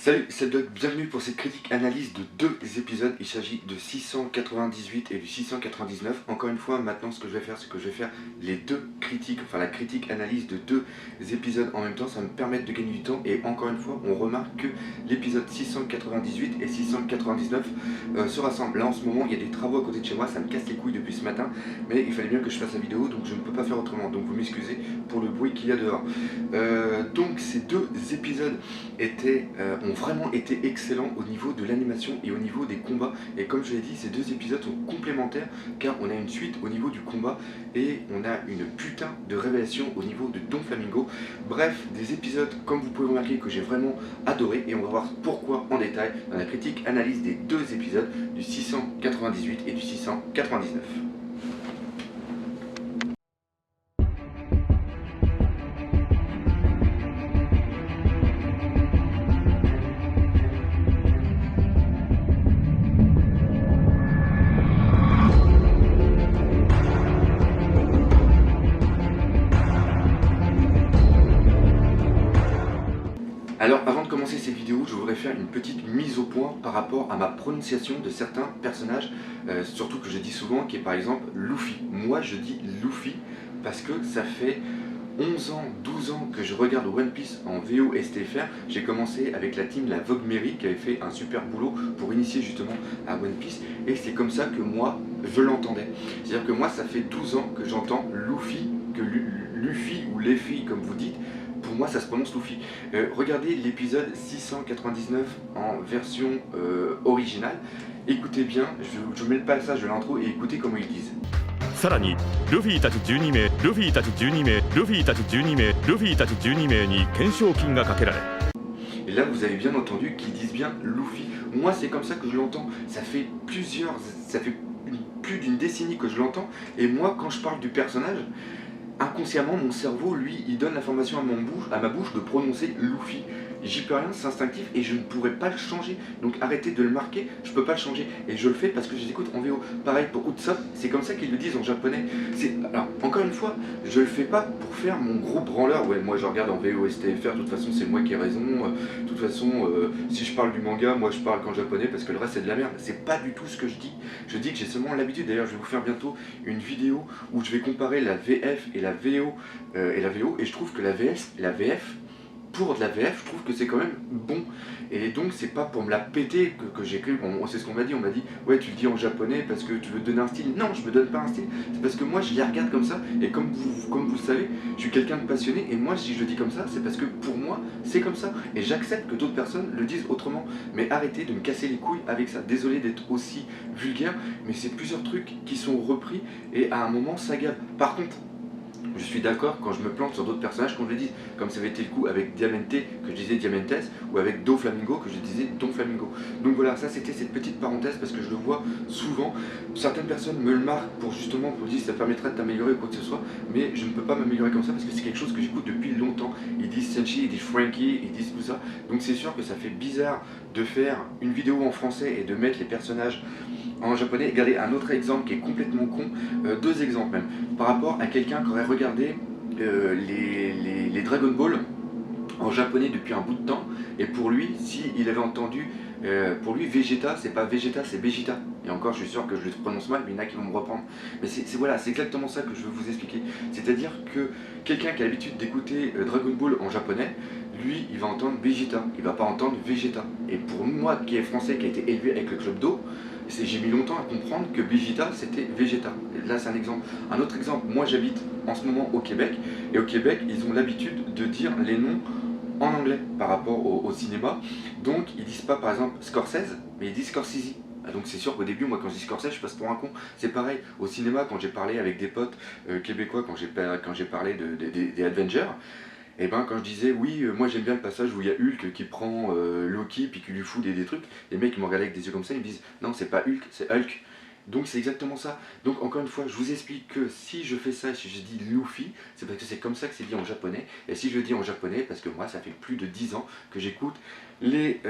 Salut, c'est Doc, bienvenue pour cette critique analyse de deux épisodes. Il s'agit de 698 et du 699. Encore une fois, maintenant ce que je vais faire, c'est que je vais faire les deux critiques, enfin la critique analyse de deux épisodes en même temps. Ça va me permettre de gagner du temps et encore une fois, on remarque que l'épisode 698 et 699 se rassemblent. Là en ce moment, il y a des travaux à côté de chez moi, ça me casse les couilles depuis ce matin, mais il fallait bien que je fasse la vidéo, donc je ne peux pas faire autrement. Donc vous m'excusez pour le bruit qu'il y a dehors. Donc ces deux épisodes ont vraiment été excellents au niveau de l'animation et au niveau des combats. Et comme je l'ai dit, ces deux épisodes sont complémentaires car on a une suite au niveau du combat et on a une putain de révélation au niveau de Don Flamingo. Bref, des épisodes, comme vous pouvez remarquer, que j'ai vraiment adoré et on va voir pourquoi en détail dans la critique analyse des deux épisodes du 698 et du 699. Alors avant de commencer cette vidéo, je voudrais faire une petite mise au point par rapport à ma prononciation de certains personnages, surtout que je dis souvent, qui est par exemple Luffy. Moi je dis Luffy parce que ça fait 11 ans, 12 ans que je regarde One Piece en VO STFR. J'ai commencé avec la team La Vogue Mary qui avait fait un super boulot pour initier justement à One Piece et c'est comme ça que moi je l'entendais. C'est-à-dire que moi ça fait 12 ans que j'entends Luffy, que Luffy ou Luffy comme vous dites. Pour moi ça se prononce Luffy. Regardez l'épisode 699 en version originale. Écoutez bien, je mets le passage de l'intro et écoutez comment ils disent. さらにルフィたち12名ルフィたち12名ルフィたち12名ルフィたち12名に懸賞金がかけられ Et là vous avez bien entendu qu'ils disent bien Luffy. Moi c'est comme ça que je l'entends. Ça fait plus d'une décennie que je l'entends. Et moi quand je parle du personnage, inconsciemment mon cerveau lui il donne l'information à ma bouche de prononcer Luffy. J'y peux rien, c'est instinctif et je ne pourrais pas le changer. Donc arrêtez de le marquer, je peux pas le changer. Et je le fais parce que je les écoute en VO. Pareil pour Usopp, c'est comme ça qu'ils le disent en japonais. Alors encore une fois, je le fais pas pour faire mon gros branleur. Ouais, moi je regarde en VO STFR, de toute façon c'est moi qui ai raison. De toute façon, si je parle du manga, moi je parle qu'en japonais parce que le reste c'est de la merde. C'est pas du tout ce que je dis. Je dis que j'ai seulement l'habitude. D'ailleurs, je vais vous faire bientôt une vidéo où je vais comparer la VF et la VO et je trouve que la VF pour de la VF, je trouve que c'est quand même bon. Et donc c'est pas pour me la péter que j'écris, c'est ce qu'on m'a dit, on m'a dit ouais tu le dis en japonais parce que tu veux te donner un style. Non, je me donne pas un style, c'est parce que moi je les regarde comme ça, et comme vous le savez, je suis quelqu'un de passionné, et moi si je le dis comme ça, c'est parce que pour moi c'est comme ça, et j'accepte que d'autres personnes le disent autrement. Mais arrêtez de me casser les couilles avec ça, désolé d'être aussi vulgaire, mais c'est plusieurs trucs qui sont repris, et à un moment ça gave. Par contre, je suis d'accord quand je me plante sur d'autres personnages qu'on le dise, comme ça avait été le coup avec Diamante, que je disais Diamantes, ou avec Do Flamingo, que je disais Don Flamingo. Donc voilà, ça c'était cette petite parenthèse parce que je le vois souvent. Certaines personnes me le marquent pour justement pour dire ça permettrait de t'améliorer ou quoi que ce soit, mais je ne peux pas m'améliorer comme ça parce que c'est quelque chose que j'écoute depuis longtemps. Ils disent Senshi, ils disent Frankie, ils disent tout ça. Donc c'est sûr que ça fait bizarre de faire une vidéo en français et de mettre les personnages en japonais. Regardez un autre exemple qui est complètement con, deux exemples même, par rapport à quelqu'un qui aurait regardé les Dragon Ball en japonais depuis un bout de temps, et pour lui, s'il avait entendu, pour lui Vegeta, c'est pas Vegeta, c'est Vegeta. Et encore, je suis sûr que je le prononce mal, mais il y en a qui vont me reprendre. Mais voilà, c'est exactement ça que je veux vous expliquer. C'est-à-dire que quelqu'un qui a l'habitude d'écouter Dragon Ball en japonais, lui, il va entendre Vegeta, il va pas entendre Vegeta. Et pour moi, qui est français, qui a été élevé avec le Club d'eau, j'ai mis longtemps à comprendre que Vegeta c'était Vegeta. Et là c'est un exemple. Un autre exemple, moi j'habite en ce moment au Québec, et au Québec ils ont l'habitude de dire les noms en anglais par rapport au cinéma. Donc ils disent pas par exemple Scorsese, mais ils disent Scorsese. Donc c'est sûr qu'au début, moi quand je dis Scorsese, je passe pour un con. C'est pareil au cinéma quand j'ai parlé avec des potes québécois, quand j'ai parlé des Avengers. Et ben quand je disais oui, moi j'aime bien le passage où il y a Hulk qui prend Loki puis qui lui fout des trucs, les mecs ils me regardaient avec des yeux comme ça, ils me disent non c'est pas Hulk, c'est Hulk. Donc c'est exactement ça. Donc encore une fois, je vous explique que si je fais ça, si je dis Luffy, c'est parce que c'est comme ça que c'est dit en japonais. Et si je le dis en japonais, parce que moi ça fait plus de 10 ans que j'écoute les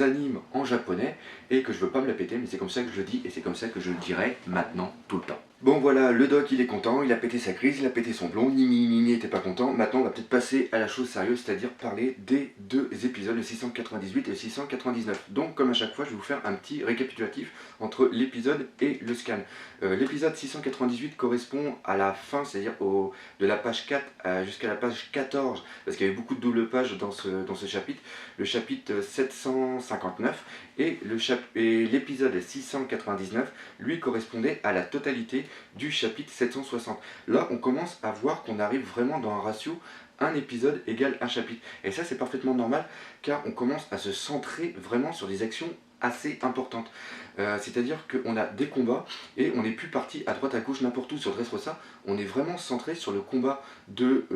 animes en japonais et que je veux pas me la péter, mais c'est comme ça que je le dis et c'est comme ça que je le dirai maintenant tout le temps. Bon voilà, le doc il est content, il a pété sa crise, il a pété son plomb, Nini était pas content. Maintenant on va peut-être passer à la chose sérieuse, c'est-à-dire parler des deux épisodes, le 698 et le 699. Donc comme à chaque fois je vais vous faire un petit récapitulatif entre l'épisode et le scan. L'épisode 698 correspond à la fin, c'est-à-dire de la page 4 jusqu'à la page 14, parce qu'il y avait beaucoup de doubles pages dans ce chapitre, le chapitre 759, et l'épisode 699, lui, correspondait à la totalité du chapitre 760. Là, on commence à voir qu'on arrive vraiment dans un ratio un épisode égale un chapitre. Et ça, c'est parfaitement normal, car on commence à se centrer vraiment sur des actions assez importantes. C'est-à-dire qu'on a des combats et on n'est plus parti à droite à gauche n'importe où sur Dressrosa. On est vraiment centré sur le combat de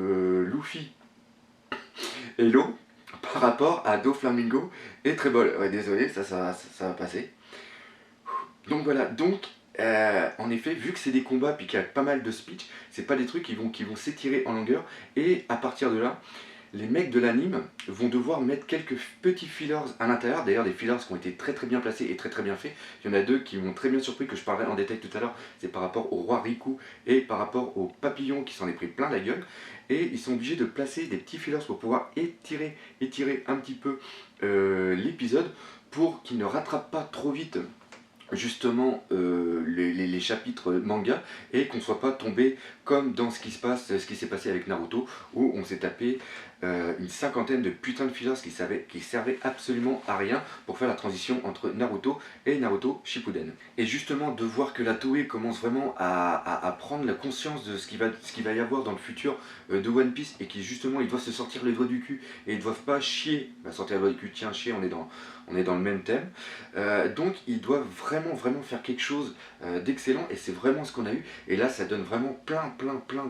Luffy et Law par rapport à Doflamingo et Trebol. Ouais, désolé, ça va passer. Donc voilà, en effet, vu que c'est des combats puis qu'il y a pas mal de speech, c'est pas des trucs qui vont s'étirer en longueur, et à partir de là, les mecs de l'anime vont devoir mettre quelques petits fillers à l'intérieur, d'ailleurs des fillers qui ont été très très bien placés et très très bien faits. Il y en a deux qui m'ont très bien surpris, que je parlerai en détail tout à l'heure, c'est par rapport au roi Riku et par rapport au papillon qui s'en est pris plein la gueule, et ils sont obligés de placer des petits fillers pour pouvoir étirer un petit peu l'épisode, pour qu'il ne rattrape pas trop vite justement les chapitres manga, et qu'on ne soit pas tombé comme dans ce qui s'est passé avec Naruto, où on s'est tapé une cinquantaine de putains de fillers qui servaient absolument à rien pour faire la transition entre Naruto et Naruto Shippuden. Et justement, de voir que la Toei commence vraiment à prendre la conscience de ce qu'il va y avoir dans le futur de One Piece, et qui justement ils doivent se sortir les doigts du cul, et ils doivent pas chier, sortir les doigts du cul, tiens chier, on est dans le même thème. Donc ils doivent vraiment faire quelque chose d'excellent, et c'est vraiment ce qu'on a eu. Et là ça donne vraiment plein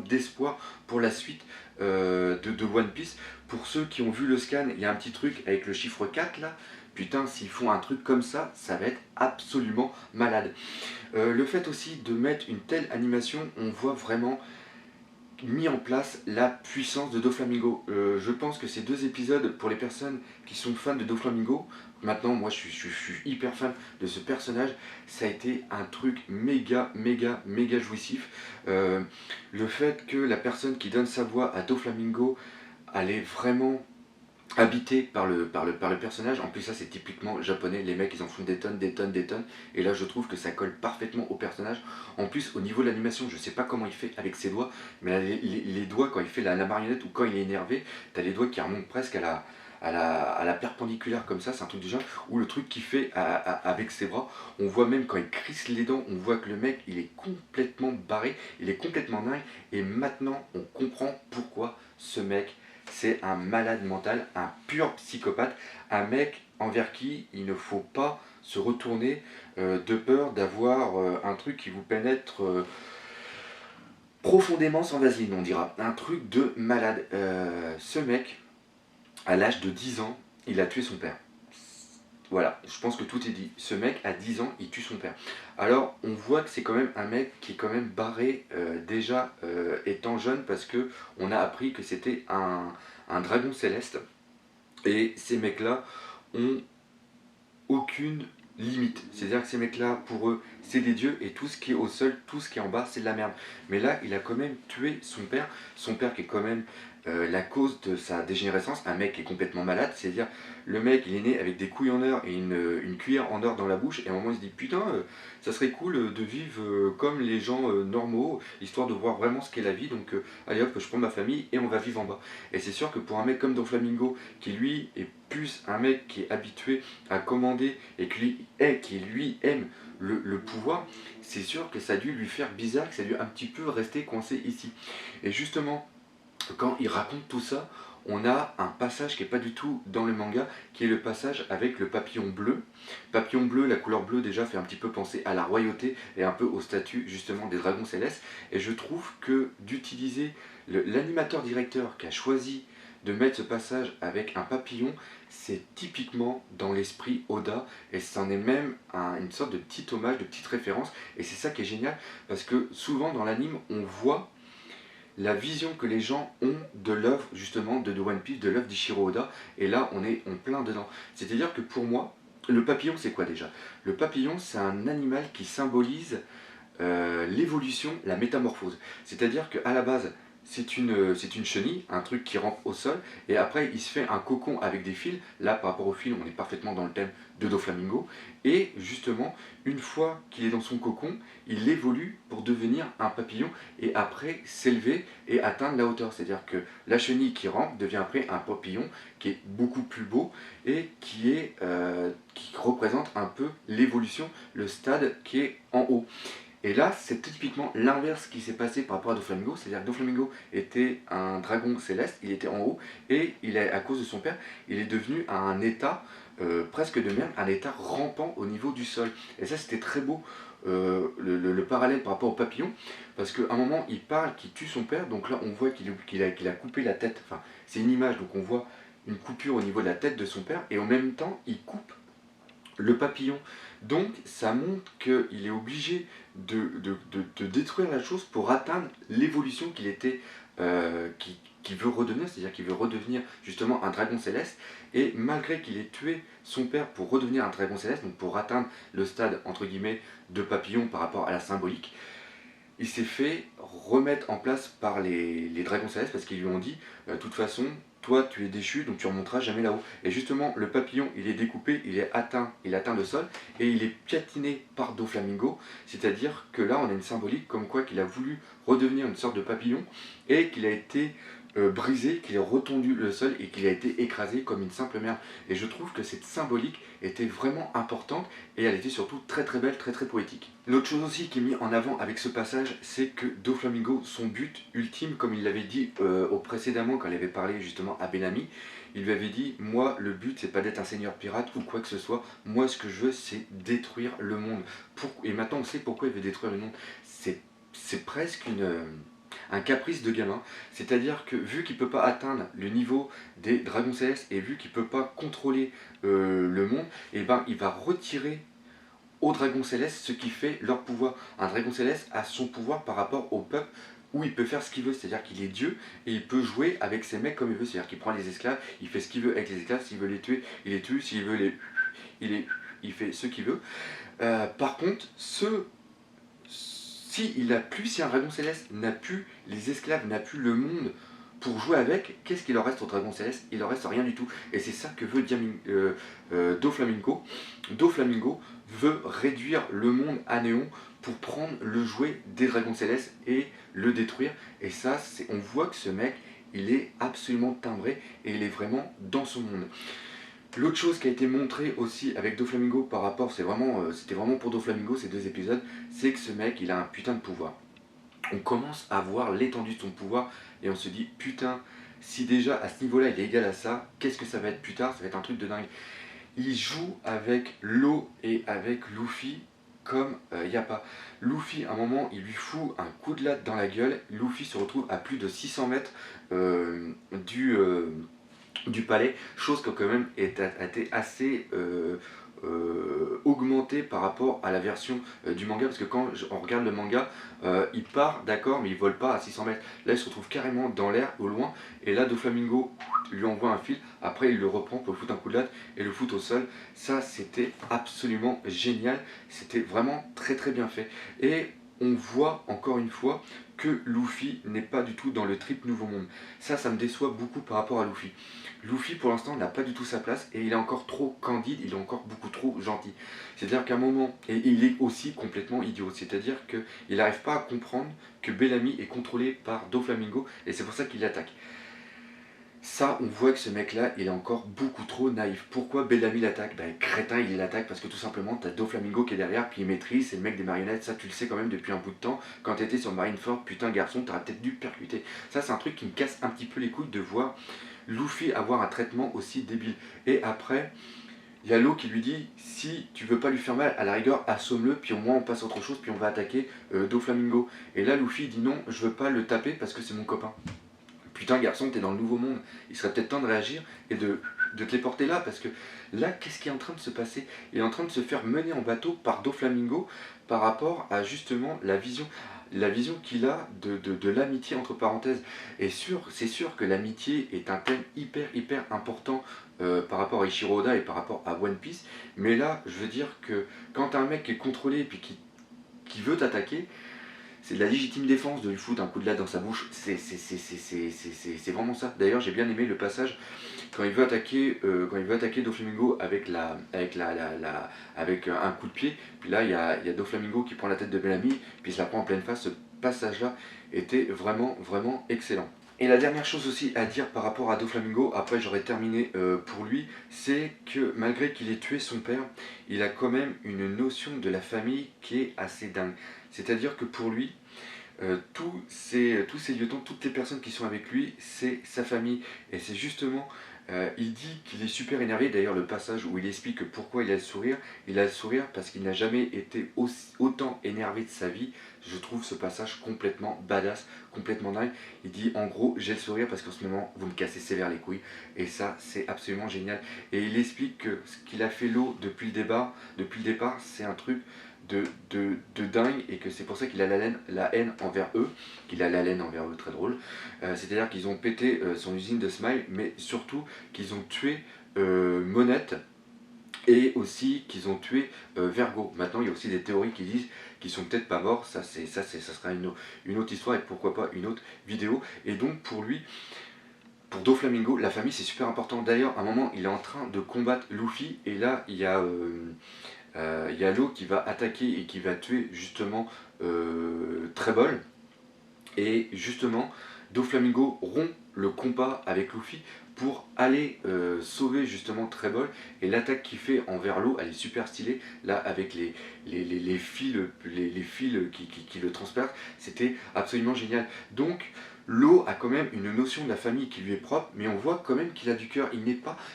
d'espoir pour la suite de One Piece. Pour ceux qui ont vu le scan, il y a un petit truc avec le chiffre 4 là. Putain, s'ils font un truc comme ça, ça va être absolument malade. Le fait aussi de mettre une telle animation, on voit vraiment mis en place la puissance de Doflamingo. Je pense que ces deux épisodes, pour les personnes qui sont fans de Doflamingo, maintenant moi je suis hyper fan de ce personnage, ça a été un truc méga jouissif. Le fait que la personne qui donne sa voix à Doflamingo, elle est vraiment habité par le personnage. En plus ça c'est typiquement japonais, les mecs ils en font des tonnes, et là je trouve que ça colle parfaitement au personnage. En plus au niveau de l'animation, je sais pas comment il fait avec ses doigts, mais là, les doigts quand il fait la marionnette ou quand il est énervé, t'as les doigts qui remontent presque à la perpendiculaire comme ça, c'est un truc du genre, ou le truc qu'il fait avec ses bras, on voit même quand il crisse les dents, on voit que le mec il est complètement barré, il est complètement dingue, et maintenant on comprend pourquoi ce mec c'est un malade mental, un pur psychopathe, un mec envers qui il ne faut pas se retourner de peur d'avoir un truc qui vous pénètre profondément sans vaseline, on dira. Un truc de malade. Ce mec, à l'âge de 10 ans, il a tué son père. Voilà, je pense que tout est dit. Ce mec, à 10 ans, il tue son père. Alors, on voit que c'est quand même un mec qui est quand même barré déjà étant jeune, parce que on a appris que c'était un dragon céleste. Et ces mecs-là ont aucune limite. C'est-à-dire que ces mecs-là, pour eux, c'est des dieux, et tout ce qui est au sol, tout ce qui est en bas, c'est de la merde. Mais là, il a quand même tué son père qui est quand même la cause de sa dégénérescence, un mec qui est complètement malade. C'est-à-dire, le mec il est né avec des couilles en or et une cuillère en or dans la bouche, et à un moment il se dit putain, ça serait cool de vivre comme les gens normaux, histoire de voir vraiment ce qu'est la vie, donc allez hop, je prends ma famille et on va vivre en bas. Et c'est sûr que pour un mec comme Doflamingo, qui lui est plus un mec qui est habitué à commander, et qui lui aime le pouvoir, c'est sûr que ça a dû lui faire bizarre, que ça a dû un petit peu rester coincé ici. Et justement, quand il raconte tout ça, on a un passage qui n'est pas du tout dans le manga, qui est le passage avec le papillon bleu. Papillon bleu, la couleur bleue déjà fait un petit peu penser à la royauté et un peu au statut justement des dragons célestes. Et je trouve que d'utiliser l'animateur directeur qui a choisi de mettre ce passage avec un papillon, c'est typiquement dans l'esprit Oda, et c'en est même une sorte de petit hommage, de petite référence. Et c'est ça qui est génial, parce que souvent dans l'anime, on voit la vision que les gens ont de l'œuvre justement de One Piece, de l'œuvre d'Ichiro Oda, et là on est en plein dedans. C'est-à-dire que pour moi, le papillon c'est quoi déjà? Le papillon c'est un animal qui symbolise l'évolution, la métamorphose. C'est-à-dire qu'à la base, c'est une chenille, un truc qui rampe au sol, et après il se fait un cocon avec des fils. Là, par rapport au fil, on est parfaitement dans le thème de Doflamingo. Et justement, une fois qu'il est dans son cocon, il évolue pour devenir un papillon, et après s'élever et atteindre la hauteur. C'est-à-dire que la chenille qui rampe devient après un papillon qui est beaucoup plus beau, et qui représente un peu l'évolution, le stade qui est en haut. Et là, c'est typiquement l'inverse qui s'est passé par rapport à Doflamingo, c'est-à-dire que Doflamingo était un dragon céleste, il était en haut, et à cause de son père, il est devenu à un état presque de merde, un état rampant au niveau du sol. Et ça, c'était très beau, le parallèle par rapport au papillon, parce qu'à un moment, il parle qu'il tue son père, donc là, on voit qu'il a coupé la tête, enfin, c'est une image, donc on voit une coupure au niveau de la tête de son père, et en même temps, il coupe le papillon. Donc ça montre qu'il est obligé de détruire la chose pour atteindre l'évolution qu'il était, qui veut redevenir, c'est-à-dire qu'il veut redevenir justement un dragon céleste. Et malgré qu'il ait tué son père pour redevenir un dragon céleste, donc pour atteindre le stade entre guillemets de papillon par rapport à la symbolique, il s'est fait remettre en place par les dragons célestes parce qu'ils lui ont dit de toute façon, toi tu es déchu donc tu remonteras jamais là-haut. Et justement, le papillon il est découpé, il atteint le sol et il est piétiné par Doflamingo. C'est-à-dire que là on a une symbolique comme quoi qu'il a voulu redevenir une sorte de papillon et qu'il a été brisé, qu'il a retondu le sol et qu'il a été écrasé comme une simple merde. Et je trouve que cette symbolique était vraiment importante et elle était surtout très très belle, très très poétique. L'autre chose aussi qui est mis en avant avec ce passage, c'est que Doflamingo, son but ultime, comme il l'avait dit précédemment quand il avait parlé justement à Bellamy, il lui avait dit, moi le but c'est pas d'être un seigneur pirate ou quoi que ce soit, moi ce que je veux c'est détruire le monde. Et maintenant on sait pourquoi il veut détruire le monde. C'est presque un caprice de gamin, c'est-à-dire que vu qu'il ne peut pas atteindre le niveau des dragons célestes et vu qu'il ne peut pas contrôler le monde, et ben, il va retirer aux dragons célestes ce qui fait leur pouvoir. Un dragon céleste a son pouvoir par rapport au peuple où il peut faire ce qu'il veut, c'est-à-dire qu'il est Dieu et il peut jouer avec ses mecs comme il veut, c'est-à-dire qu'il prend les esclaves, il fait ce qu'il veut avec les esclaves, s'il veut les tuer, il les tue, s'il veut il fait ce qu'il veut. Par contre, si un dragon céleste n'a plus les esclaves, n'a plus le monde pour jouer avec, qu'est-ce qu'il leur reste au dragon céleste? Il leur reste rien du tout. Et c'est ça que veut Doflamingo. Doflamingo veut réduire le monde à néant pour prendre le jouet des dragons célestes et le détruire. Et ça, on voit que ce mec, il est absolument timbré et il est vraiment dans son monde. L'autre chose qui a été montrée aussi avec Doflamingo par rapport, c'était vraiment pour Doflamingo ces deux épisodes, c'est que ce mec il a un putain de pouvoir. On commence à voir l'étendue de son pouvoir et on se dit putain, si déjà à ce niveau-là il est égal à ça, qu'est-ce que ça va être plus tard? Ça va être un truc de dingue. Il joue avec l'eau et avec Luffy comme il n'y a pas. Luffy, à un moment, il lui fout un coup de latte dans la gueule. Luffy se retrouve à plus de 600 mètres du palais, chose qui quand même a été assez augmentée par rapport à la version du manga, parce que quand on regarde le manga, il part d'accord mais il vole pas à 600 mètres, là il se retrouve carrément dans l'air au loin, et là Doflamingo lui envoie un fil, après il le reprend pour le foutre un coup de latte et le foutre au sol. Ça c'était absolument génial, c'était vraiment très très bien fait, et on voit encore une fois que Luffy n'est pas du tout dans le trip Nouveau Monde. Ça me déçoit beaucoup par rapport à Luffy. Luffy pour l'instant n'a pas du tout sa place et il est encore trop candide, il est encore beaucoup trop gentil. C'est-à-dire qu'à un moment, et il est aussi complètement idiot, c'est-à-dire qu'il n'arrive pas à comprendre que Bellamy est contrôlé par Doflamingo et c'est pour ça qu'il l'attaque. Ça, on voit que ce mec-là, il est encore beaucoup trop naïf. Pourquoi Bellamy l'attaque? Ben, crétin, il l'attaque parce que tout simplement, t'as Doflamingo qui est derrière, puis il maîtrise, c'est le mec des marionnettes. Ça, tu le sais quand même depuis un bout de temps. Quand t'étais sur Marineford, putain, garçon, t'aurais peut-être dû percuter. Ça, c'est un truc qui me casse un petit peu les couilles de voir Luffy avoir un traitement aussi débile. Et après, il y a Law qui lui dit, si tu veux pas lui faire mal, à la rigueur, assomme-le, puis au moins on passe à autre chose, puis on va attaquer Doflamingo. Et là, Luffy dit non, je veux pas le taper parce que c'est mon copain. Putain garçon, t'es dans le Nouveau Monde, il serait peut-être temps de réagir et de te les porter là, parce que là, qu'est-ce qui est en train de se passer? Il est en train de se faire mener en bateau par Doflamingo par rapport à justement la vision. la vision qu'il a de l'amitié entre parenthèses. Et c'est sûr que l'amitié est un thème hyper important par rapport à Eiichiro Oda et par rapport à One Piece. Mais là, je veux dire que quand t'as un mec qui est contrôlé et puis qui veut t'attaquer, c'est de la légitime défense de lui foutre un coup de latte dans sa bouche. C'est vraiment ça. D'ailleurs, j'ai bien aimé le passage quand il veut attaquer Doflamingo avec avec un coup de pied. Puis là, il y a Doflamingo qui prend la tête de Bellamy, puis il se la prend en pleine face. Ce passage-là était vraiment excellent. Et la dernière chose aussi à dire par rapport à Doflamingo, après j'aurais terminé pour lui, c'est que malgré qu'il ait tué son père, il a quand même une notion de la famille qui est assez dingue. C'est-à-dire que pour lui, tous ses lieutenants, toutes les personnes qui sont avec lui, c'est sa famille. Et c'est justement, il dit qu'il est super énervé, d'ailleurs le passage où il explique pourquoi il a le sourire parce qu'il n'a jamais été autant énervé de sa vie. Je trouve ce passage complètement badass, complètement dingue. Il dit en gros, j'ai le sourire parce qu'en ce moment, vous me cassez sévère les couilles. Et ça, c'est absolument génial. Et il explique que ce qu'il a fait l'eau depuis le départ, c'est un truc de dingue, et que c'est pour ça qu'il a la haine envers eux, très drôle. C'est-à-dire qu'ils ont pété son usine de Smile, mais surtout qu'ils ont tué Monette, et aussi qu'ils ont tué Vergo. Maintenant, il y a aussi des théories qui disent qu'ils sont peut-être pas morts. Ça sera une autre histoire, et pourquoi pas une autre vidéo. Et donc pour lui, pour Doflamingo, la famille c'est super important. D'ailleurs, à un moment, il est en train de combattre Luffy, et là il y a Law qui va attaquer et qui va tuer justement Treble. Et justement, Doflamingo rompt le combat avec Luffy pour aller sauver justement Treble. Et l'attaque qu'il fait envers l'eau, elle est super stylée. Là, avec les fils, qui le transpercent, c'était absolument génial. Donc, l'eau a quand même une notion de la famille qui lui est propre, mais on voit quand même qu'il a du cœur.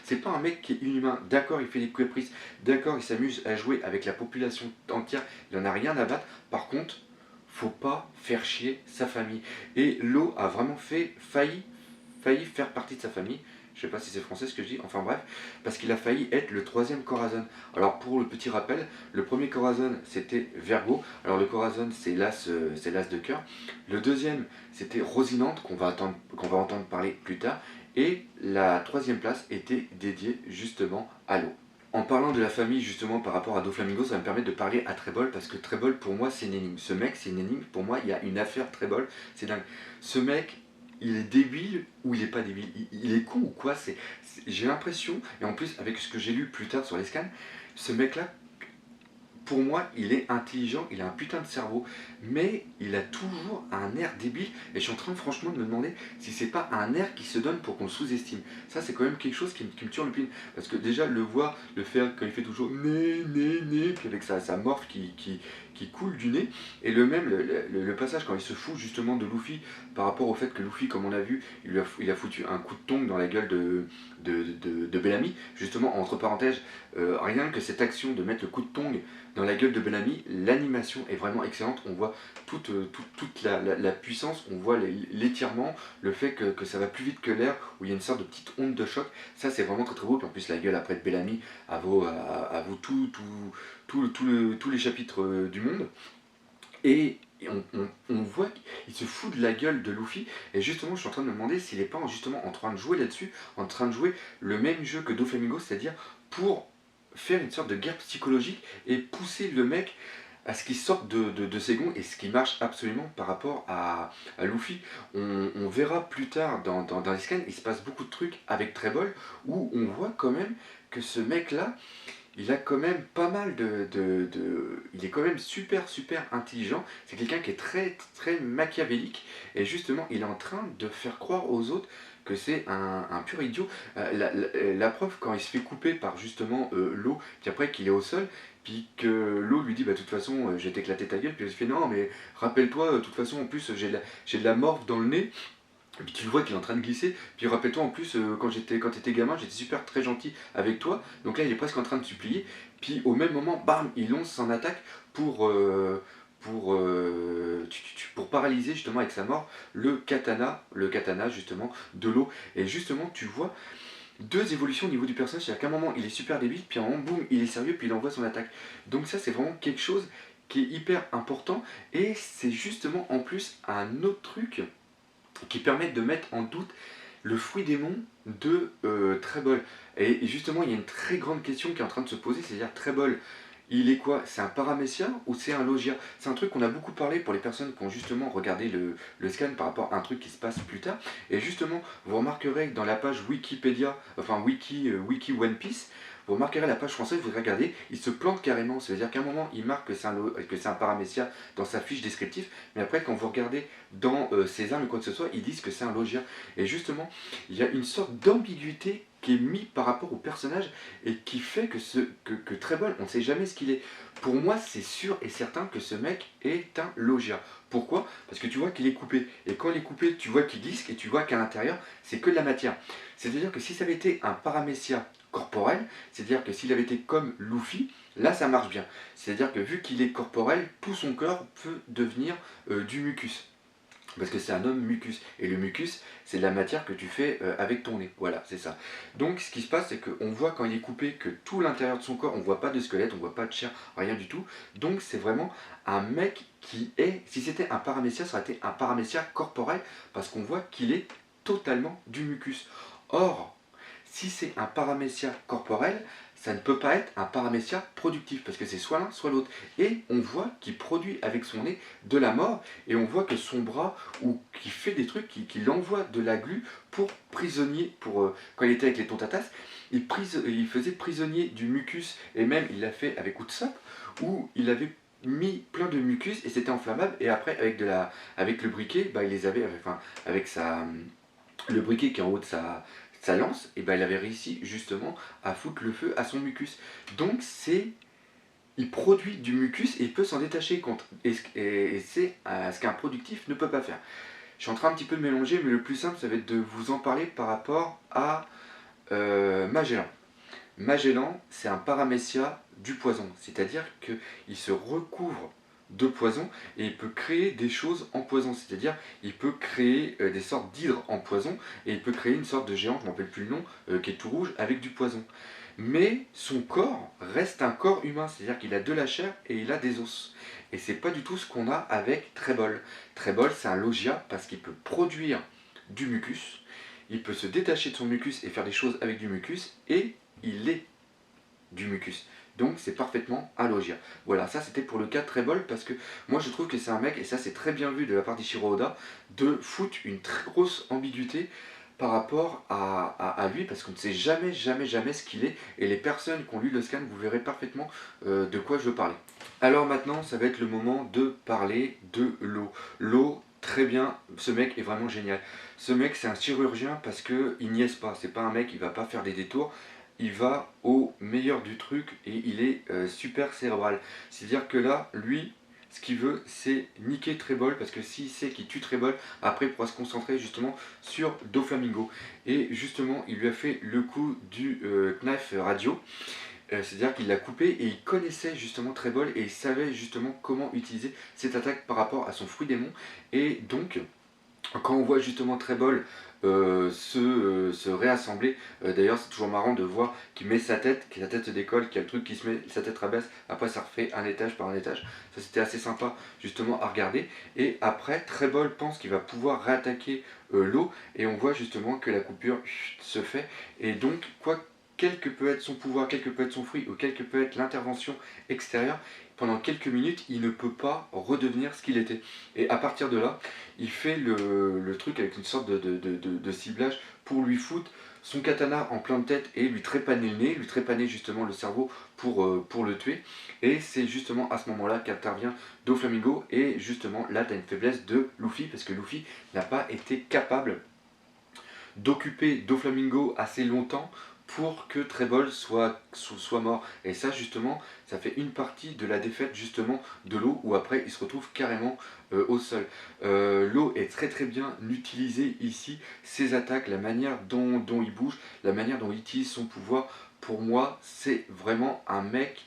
C'est pas un mec qui est inhumain. D'accord, il fait des caprices. D'accord, il s'amuse à jouer avec la population entière. Il n'en a rien à battre. Par contre, faut pas faire chier sa famille. Et l'eau a vraiment failli faire partie de sa famille. Je sais pas si c'est français ce que je dis, enfin bref, parce qu'il a failli être le 3e Corazon. Alors pour le petit rappel, le premier Corazon c'était Vergo. Alors le Corazon c'est l'as de cœur. Le deuxième c'était Rosinante qu'on va entendre parler plus tard. Et la 3e place était dédiée justement à l'eau. En parlant de la famille justement par rapport à Doflamingo, ça va me permettre de parler à Treble, parce que Treble pour moi c'est une énigme. Ce mec c'est une énigme, pour moi il y a une affaire Treble, c'est dingue. Ce mec, il est débile ou il est pas débile, il est con ou quoi, j'ai l'impression, et en plus avec ce que j'ai lu plus tard sur les scans, ce mec là, pour moi, il est intelligent, il a un putain de cerveau, mais il a toujours un air débile, et je suis en train franchement de me demander si c'est pas un air qui se donne pour qu'on le sous-estime. Ça, c'est quand même quelque chose qui me tue en lupine, parce que déjà, le faire quand il fait toujours né, puis avec sa morphe qui coule du nez, et le passage quand il se fout justement de Luffy, par rapport au fait que Luffy, comme on a vu, il a foutu un coup de tongue dans la gueule de Bellamy, justement, entre parenthèses, rien que cette action de mettre le coup de tongue dans la gueule de Bellamy, l'animation est vraiment excellente. On voit toute la puissance, on voit l'étirement, le fait que ça va plus vite que l'air, où il y a une sorte de petite onde de choc. Ça, c'est vraiment très beau. Puis en plus, la gueule après de Bellamy, à vaut tous les chapitres du monde. Et on voit qu'il se fout de la gueule de Luffy, et justement je suis en train de me demander s'il n'est pas justement en train de jouer là-dessus, en train de jouer le même jeu que Doflamingo, c'est-à-dire pour faire une sorte de guerre psychologique et pousser le mec à ce qu'il sorte de ses gonds, et ce qui marche absolument par rapport à Luffy. On verra plus tard dans les scans, il se passe beaucoup de trucs avec Treble, où on voit quand même que ce mec là, il a quand même pas mal il est quand même super intelligent. C'est quelqu'un qui est très machiavélique, et justement il est en train de faire croire aux autres que c'est un pur idiot. La preuve, quand il se fait couper par justement l'eau, puis après qu'il est au sol, puis que l'eau lui dit bah de toute façon je vais t'éclater ta gueule, puis il se fait non mais rappelle-toi, de toute façon en plus j'ai de la morve dans le nez. Et puis tu le vois qu'il est en train de glisser, puis rappelle-toi en plus quand t'étais gamin, j'étais super très gentil avec toi, donc là il est presque en train de supplier, puis au même moment, bam, il lance son attaque pour paralyser justement avec sa mort le katana justement de l'eau. Et justement tu vois deux évolutions au niveau du personnage, c'est-à-dire qu'à un moment il est super débile, puis à un moment boum, il est sérieux, puis il envoie son attaque. Donc ça c'est vraiment quelque chose qui est hyper important, et c'est justement en plus un autre truc qui permet de mettre en doute le fruit démon de Trébol. Et justement, il y a une très grande question qui est en train de se poser, c'est-à-dire Trébol, il est quoi? C'est un paramécia ou c'est un logia? C'est un truc qu'on a beaucoup parlé pour les personnes qui ont justement regardé le scan par rapport à un truc qui se passe plus tard. Et justement, vous remarquerez que dans la page Wikipédia, enfin Wiki One Piece, vous remarquerez la page française, vous regardez, il se plante carrément. C'est-à-dire qu'à un moment, il marque que c'est un paramécia dans sa fiche descriptive, mais après, quand vous regardez dans ses armes ou quoi que ce soit, ils disent que c'est un logia. Et justement, il y a une sorte d'ambiguïté qui est mise par rapport au personnage et qui fait que Trébol, on ne sait jamais ce qu'il est. Pour moi, c'est sûr et certain que ce mec est un logia. Pourquoi? Parce que tu vois qu'il est coupé. Et quand il est coupé, tu vois qu'il disque et tu vois qu'à l'intérieur, c'est que de la matière. C'est-à-dire que si ça avait été un paramécia corporel, c'est-à-dire que s'il avait été comme Luffy, là ça marche bien. C'est-à-dire que vu qu'il est corporel, tout son corps peut devenir du mucus. Parce que c'est un homme mucus. Et le mucus, c'est de la matière que tu fais avec ton nez. Voilà, c'est ça. Donc ce qui se passe, c'est qu'on voit quand il est coupé que tout l'intérieur de son corps, on voit pas de squelette, on voit pas de chair, rien du tout. Donc c'est vraiment un mec qui est, si c'était un paramécia, ça aurait été un paramécia corporel, parce qu'on voit qu'il est totalement du mucus. Or, si c'est un paramécia corporel, ça ne peut pas être un paramécia productif, parce que c'est soit l'un, soit l'autre. Et on voit qu'il produit avec son nez de la mort, et on voit que son bras, ou qu'il fait des trucs, qu'il envoie de la glu pour prisonnier, quand il était avec les tontatas, il faisait prisonnier du mucus, et même il l'a fait avec Usopp, où il avait mis plein de mucus, et c'était inflammable, et après avec le briquet, bah, il les avait, enfin, avec le briquet qui est en haut de sa lance, et ben il avait réussi justement à foutre le feu à son mucus. Donc il produit du mucus et il peut s'en détacher contre. Et c'est ce qu'un productif ne peut pas faire. Je suis en train un petit peu de mélanger, mais le plus simple, ça va être de vous en parler par rapport à Magellan. Magellan, c'est un paramécia du poison, c'est-à-dire qu'il se recouvre de poison et il peut créer des choses en poison, c'est-à-dire il peut créer des sortes d'hydres en poison et il peut créer une sorte de géant, je ne me rappelle plus le nom, qui est tout rouge avec du poison. Mais son corps reste un corps humain, c'est-à-dire qu'il a de la chair et il a des os. Et c'est pas du tout ce qu'on a avec Trébol. Trébol, c'est un logia parce qu'il peut produire du mucus, il peut se détacher de son mucus et faire des choses avec du mucus, et il est du mucus. Donc c'est parfaitement un logia. Voilà, ça c'était pour le cas de Trébol, parce que moi je trouve que c'est un mec, et ça c'est très bien vu de la part d'Ichiro Oda, de foutre une très grosse ambiguïté par rapport à lui, parce qu'on ne sait jamais ce qu'il est, et les personnes qui ont lu le scan, vous verrez parfaitement de quoi je veux parler. Alors maintenant, ça va être le moment de parler de l'eau. L'eau, très bien, ce mec est vraiment génial. Ce mec c'est un chirurgien parce qu'il niaise pas, c'est pas un mec, il va pas faire des détours, il va au meilleur du truc et il est super cérébral. C'est-à-dire que là, lui, ce qu'il veut, c'est niquer Trébol, parce que s'il sait qu'il tue Trébol, après il pourra se concentrer justement sur Doflamingo. Et justement, il lui a fait le coup du knife radio. C'est-à-dire qu'il l'a coupé et il connaissait justement Trébol et il savait justement comment utiliser cette attaque par rapport à son fruit démon. Et donc, quand on voit justement Trébol se réassembler, d'ailleurs c'est toujours marrant de voir qu'il met sa tête, que sa tête se décolle, qu'il y a le truc qui se met, sa tête rabaisse, après ça refait un étage par un étage, ça c'était assez sympa justement à regarder. Et après Trébol pense qu'il va pouvoir réattaquer l'eau, et on voit justement que la coupure se fait, et donc quel que peut être son pouvoir, quel que peut être son fruit, ou quelle que peut être l'intervention extérieure, pendant quelques minutes, il ne peut pas redevenir ce qu'il était. Et à partir de là, il fait le truc avec une sorte de ciblage pour lui foutre son katana en plein de tête et lui trépaner le nez, lui trépaner justement le cerveau pour le tuer. Et c'est justement à ce moment-là qu'intervient Doflamingo, et justement là, tu as une faiblesse de Luffy, parce que Luffy n'a pas été capable d'occuper Doflamingo assez longtemps pour que Trébol soit mort. Et ça justement, ça fait une partie de la défaite justement de l'eau, où après il se retrouve carrément au sol. L'eau est très bien utilisée ici, ses attaques, la manière dont il bouge, la manière dont il utilise son pouvoir. Pour moi, c'est vraiment un mec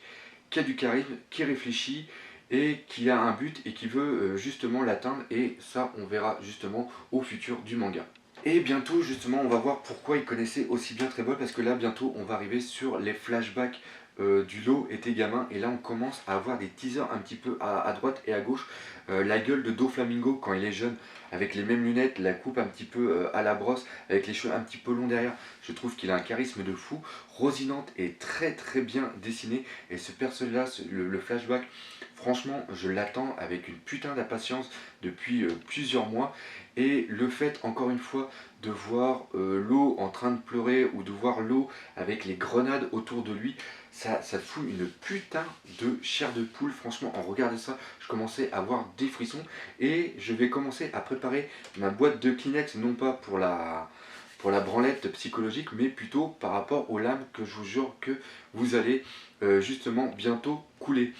qui a du charisme, qui réfléchit et qui a un but et qui veut justement l'atteindre, et ça on verra justement au futur du manga. Et bientôt justement on va voir pourquoi il connaissait aussi bien Trébol, parce que là bientôt on va arriver sur les flashbacks du lot était gamin, et là on commence à avoir des teasers un petit peu à droite et à gauche. La gueule de Doflamingo quand il est jeune, avec les mêmes lunettes, la coupe un petit peu à la brosse, avec les cheveux un petit peu longs derrière, je trouve qu'il a un charisme de fou. Rosinante est très très bien dessinée, et ce personnage-là, le flashback, franchement je l'attends avec une putain d'impatience depuis plusieurs mois. Et le fait encore une fois de voir l'eau en train de pleurer, ou de voir l'eau avec les grenades autour de lui, ça fout une putain de chair de poule. Franchement, en regardant ça, je commençais à avoir des frissons, et je vais commencer à préparer ma boîte de Kleenex, non pas pour la branlette psychologique, mais plutôt par rapport aux larmes que je vous jure que vous allez justement bientôt couler.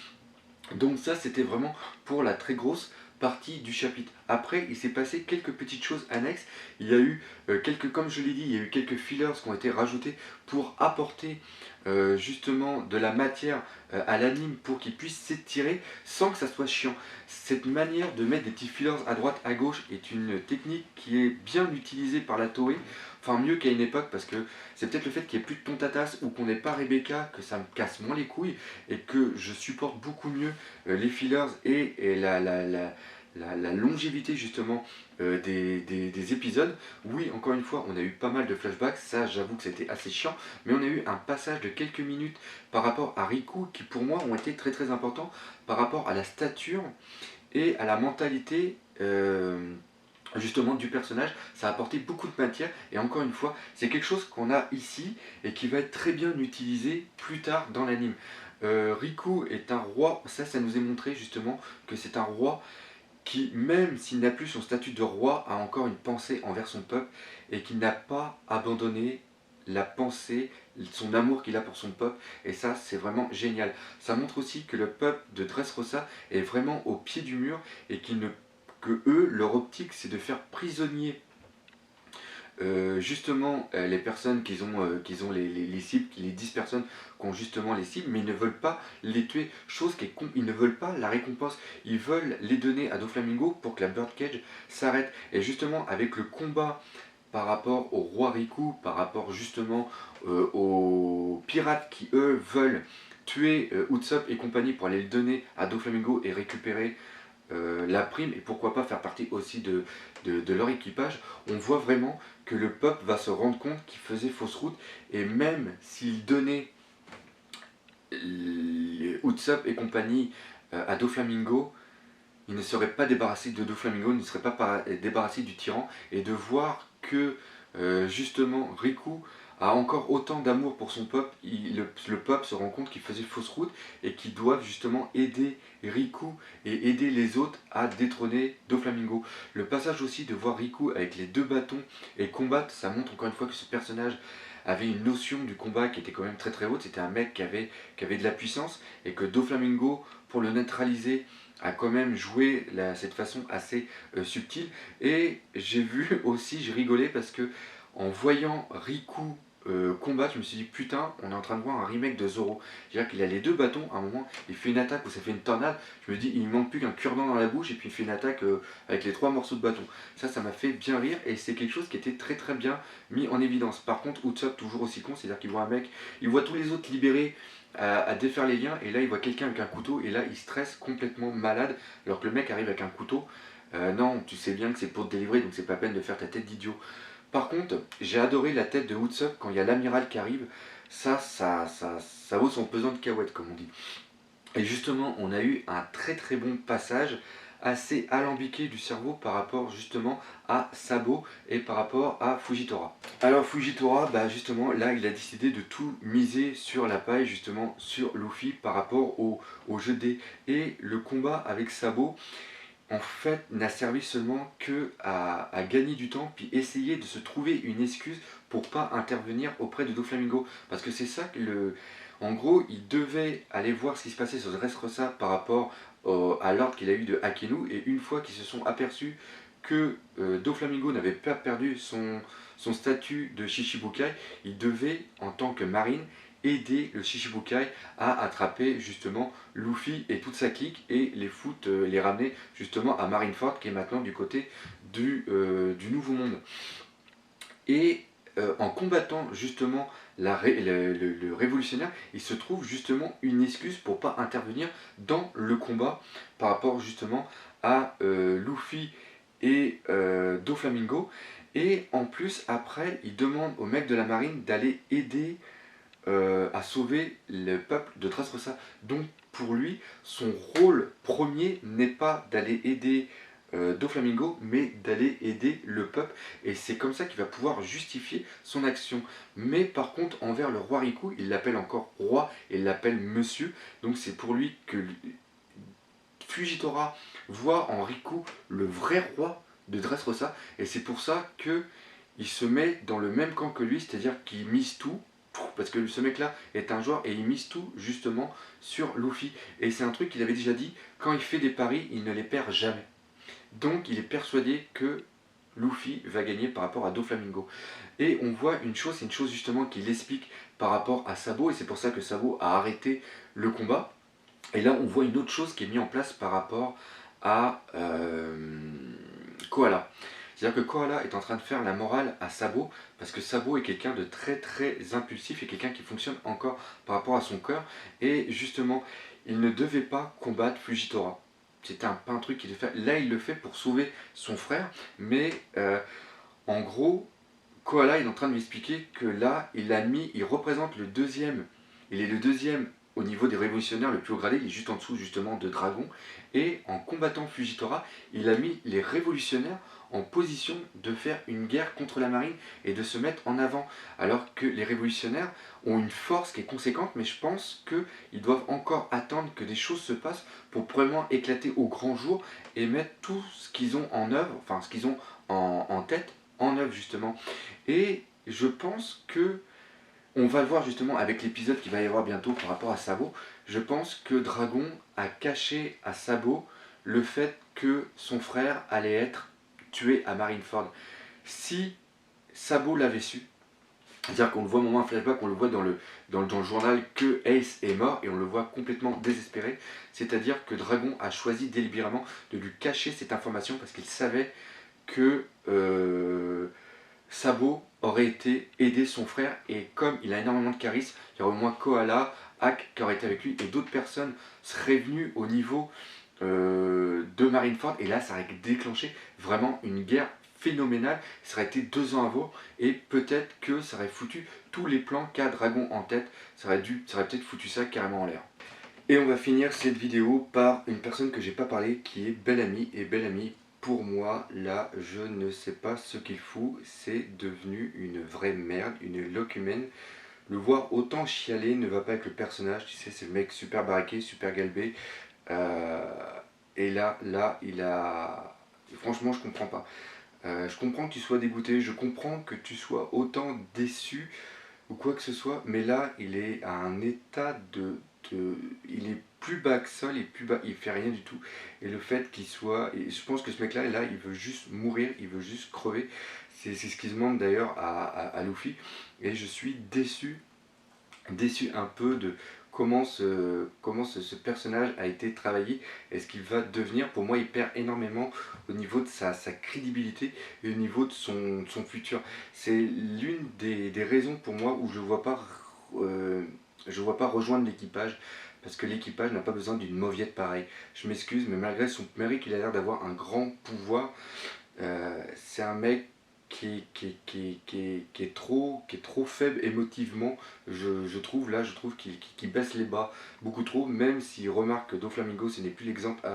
Donc ça, c'était vraiment pour la très grosse partie du chapitre. Après, il s'est passé quelques petites choses annexes. Il y a eu comme je l'ai dit, il y a eu quelques fillers qui ont été rajoutés pour apporter justement de la matière à l'anime, pour qu'il puisse s'étirer sans que ça soit chiant. Cette manière de mettre des petits fillers à droite à gauche est une technique qui est bien utilisée par la Toei, enfin mieux qu'à une époque, parce que c'est peut-être le fait qu'il n'y ait plus de Tontatas ou qu'on n'ait pas Rebecca que ça me casse moins les couilles, et que je supporte beaucoup mieux les fillers et la longévité justement des épisodes. Oui, encore une fois, on a eu pas mal de flashbacks, ça j'avoue que c'était assez chiant, mais on a eu un passage de quelques minutes par rapport à Riku qui pour moi ont été très très importants par rapport à la stature et à la mentalité justement du personnage. Ça a apporté beaucoup de matière, et encore une fois, c'est quelque chose qu'on a ici et qui va être très bien utilisé plus tard dans l'anime. Riku est un roi, ça nous est montré justement que c'est un roi qui, même s'il n'a plus son statut de roi, a encore une pensée envers son peuple, et qui n'a pas abandonné la pensée, son amour qu'il a pour son peuple, et ça c'est vraiment génial. Ça montre aussi que le peuple de Dressrosa est vraiment au pied du mur, et que eux, leur optique c'est de faire prisonnier justement les personnes qu'ils ont les cibles, les 10 personnes qui ont justement les cibles, mais ils ne veulent pas les tuer, chose qui est ils ne veulent pas la récompense, ils veulent les donner à Doflamingo pour que la Birdcage s'arrête. Et justement avec le combat par rapport au roi Riku, par rapport justement aux pirates qui eux veulent tuer Usopp et compagnie pour aller le donner à Doflamingo et récupérer la prime, et pourquoi pas faire partie aussi de leur équipage, on voit vraiment que le peuple va se rendre compte qu'il faisait fausse route, et même s'il donnait Usopp et compagnie à Doflamingo, il ne serait pas débarrassé de Doflamingo, il ne serait pas débarrassé du tyran, et de voir que justement Riku a encore autant d'amour pour son peuple, le peuple se rend compte qu'il faisait fausse route, et qu'ils doivent justement aider Riku et aider les autres à détrôner Doflamingo. Le passage aussi de voir Riku avec les deux bâtons et combattre, ça montre encore une fois que ce personnage avait une notion du combat qui était quand même très très haute. C'était un mec qui avait de la puissance, et que Doflamingo, pour le neutraliser, a quand même joué cette façon assez subtile. Et j'ai vu aussi, j'ai rigolé parce que en voyant Riku combattre, je me suis dit putain, on est en train de voir un remake de Zoro. C'est-à-dire qu'il a les deux bâtons, à un moment il fait une attaque où ça fait une tornade, je me dis il ne manque plus qu'un cure-dent dans la bouche, et puis il fait une attaque avec les trois morceaux de bâton. Ça m'a fait bien rire, et c'est quelque chose qui était très très bien mis en évidence. Par contre Usopp toujours aussi con, c'est-à-dire qu'il voit un mec, il voit tous les autres libérés à défaire les liens, et là il voit quelqu'un avec un couteau, et là il stresse complètement malade, alors que le mec arrive avec un couteau. Non, tu sais bien que c'est pour te délivrer, donc c'est pas peine de faire ta tête d'idiot. Par contre, j'ai adoré la tête de Usopp quand il y a l'amiral qui arrive. Ça vaut son pesant de cacahuètes, comme on dit. Et justement, on a eu un très très bon passage, assez alambiqué du cerveau par rapport justement à Sabo et par rapport à Fujitora. Alors Fujitora, bah justement là il a décidé de tout miser sur la paille, justement sur Luffy par rapport au jeu de dés. Et le combat avec Sabo en fait n'a servi seulement que à gagner du temps, puis essayer de se trouver une excuse pour pas intervenir auprès de Doflamingo, parce que c'est ça que en gros il devait aller voir ce qui se passait sur Dressrosa par rapport à l'ordre qu'il a eu de Akenu, et une fois qu'ils se sont aperçus que Doflamingo n'avait pas perdu son statut de Shichibukai, il devait en tant que marine aider le Shichibukai à attraper justement Luffy et toute sa clique, et les ramener justement à Marineford, qui est maintenant du côté du Nouveau Monde. Et en combattant justement le révolutionnaire, il se trouve justement une excuse pour pas intervenir dans le combat par rapport justement à Luffy et Doflamingo. Et en plus, après, il demande au mec de la marine d'aller aider à sauver le peuple de Dressrosa. Donc pour lui, son rôle premier n'est pas d'aller aider Doflamingo, mais d'aller aider le peuple. Et c'est comme ça qu'il va pouvoir justifier son action. Mais par contre, envers le roi Riku, il l'appelle encore roi et il l'appelle monsieur. Donc c'est pour lui que Fujitora voit en Riku le vrai roi de Dressrosa. Et c'est pour ça que il se met dans le même camp que lui, c'est-à-dire qu'il mise tout, parce que ce mec-là est un joueur et il mise tout justement sur Luffy. Et c'est un truc qu'il avait déjà dit, quand il fait des paris, il ne les perd jamais. Donc il est persuadé que Luffy va gagner par rapport à Doflamingo. Et on voit une chose, c'est une chose justement qu'il explique par rapport à Sabo, et c'est pour ça que Sabo a arrêté le combat. Et là on voit une autre chose qui est mise en place par rapport à Koala. C'est-à-dire que Koala est en train de faire la morale à Sabo, parce que Sabo est quelqu'un de très très impulsif et quelqu'un qui fonctionne encore par rapport à son cœur. Et justement, il ne devait pas combattre Fujitora. C'était pas un truc qu'il devait faire. Là, il le fait pour sauver son frère, mais en gros, Koala est en train de lui expliquer que là, il représente le deuxième. Il est le deuxième au niveau des révolutionnaires, le plus haut gradé, il est juste en dessous justement de Dragon. Et en combattant Fujitora, il a mis les révolutionnaires en position de faire une guerre contre la marine et de se mettre en avant. Alors que les révolutionnaires ont une force qui est conséquente, mais je pense qu'ils doivent encore attendre que des choses se passent pour vraiment éclater au grand jour et mettre tout ce qu'ils ont en œuvre, enfin ce qu'ils ont en tête, en œuvre justement. Et je pense que on va le voir justement avec l'épisode qu'il va y avoir bientôt par rapport à Sabo. Je pense que Dragon a caché à Sabo le fait que son frère allait être tué à Marineford. Si Sabo l'avait su, c'est-à-dire qu'on le voit au moment un flashback, on le voit dans le journal que Ace est mort et on le voit complètement désespéré. C'est-à-dire que Dragon a choisi délibérément de lui cacher cette information parce qu'il savait que Sabo aurait été aider son frère et comme il a énormément de charisme, il y aurait au moins Koala, Hack qui aurait été avec lui et d'autres personnes seraient venues au niveau de Marineford et là ça aurait déclenché vraiment une guerre phénoménale. Ça aurait été 2 ans avant et peut-être que ça aurait foutu tous les plans qu'a Dragon en tête. Ça aurait peut-être foutu ça carrément en l'air. Et on va finir cette vidéo par une personne que j'ai pas parlé qui est Bellamy. Et Bellamy, pour moi, là, je ne sais pas ce qu'il fout. C'est devenu une vraie merde, une locumène. Le voir autant chialer ne va pas avec le personnage. Tu sais, c'est le mec super baraqué, super galbé. Et là, il a... Franchement, je comprends pas. Je comprends que tu sois dégoûté, je comprends que tu sois autant déçu ou quoi que ce soit, mais là, il est à un état il est plus bas que ça, il fait rien du tout. Et le fait qu'il soit... Et je pense que ce mec-là, il veut juste mourir, il veut juste crever. C'est ce qu'il demande d'ailleurs à Luffy. Et je suis déçu un peu de comment ce personnage a été travaillé et ce qu'il va devenir. Pour moi, il perd énormément au niveau de sa crédibilité et au niveau de son futur. C'est l'une des raisons pour moi où je ne vois pas rejoindre l'équipage. Parce que l'équipage n'a pas besoin d'une mauviette pareille. Je m'excuse, mais malgré qu'il a l'air d'avoir un grand pouvoir, c'est un mec qui est trop faible émotivement, je trouve qu'il baisse les bras beaucoup trop, même s'il remarque que Doflamingo ce n'est plus l'exemple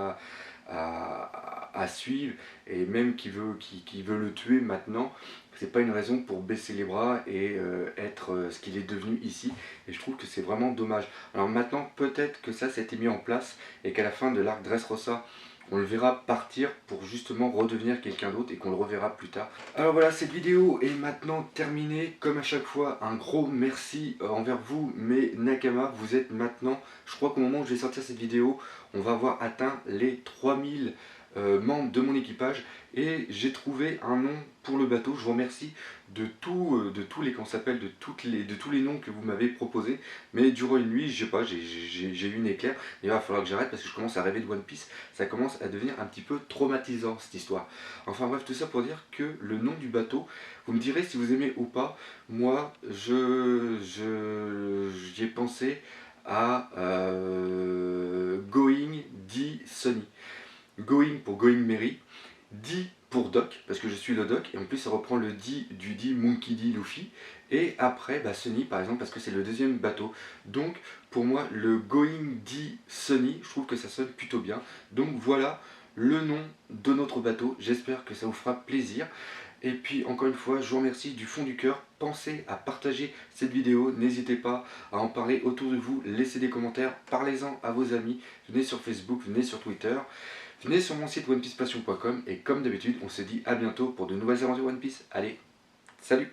à suivre, et même qu'il veut le tuer maintenant, c'est pas une raison pour baisser les bras et être ce qu'il est devenu ici, et je trouve que c'est vraiment dommage. Alors maintenant, peut-être que ça s'était mis en place, et qu'à la fin de l'arc Dressrosa, on le verra partir pour justement redevenir quelqu'un d'autre et qu'on le reverra plus tard. Alors voilà, cette vidéo est maintenant terminée. Comme à chaque fois, un gros merci envers vous, mes Nakama. Vous êtes maintenant, je crois qu'au moment où je vais sortir cette vidéo, on va avoir atteint les 3000 membres de mon équipage et j'ai trouvé un nom pour le bateau. Je vous remercie de tous les qu'on s'appelle de tous les noms que vous m'avez proposés, mais durant une nuit, je sais pas, j'ai eu une éclair. Il va falloir que j'arrête parce que je commence à rêver de One Piece. Ça commence à devenir un petit peu traumatisant cette histoire. Enfin bref, tout ça pour dire que le nom du bateau, vous me direz si vous aimez ou pas. Moi, j'y ai pensé à Going D Sunny. Going pour Going Merry, D pour Doc, parce que je suis le Doc, et en plus ça reprend le D du D Monkey D Luffy, et après Sunny par exemple, parce que c'est le deuxième bateau. Donc pour moi, le Going D Sunny, je trouve que ça sonne plutôt bien. Donc voilà le nom de notre bateau, j'espère que ça vous fera plaisir. Et puis encore une fois, je vous remercie du fond du cœur. Pensez à partager cette vidéo, n'hésitez pas à en parler autour de vous, laissez des commentaires, parlez-en à vos amis, venez sur Facebook, venez sur Twitter, venez sur mon site onepicepassion.com et comme d'habitude, on se dit à bientôt pour de nouvelles aventures One Piece. Allez, salut!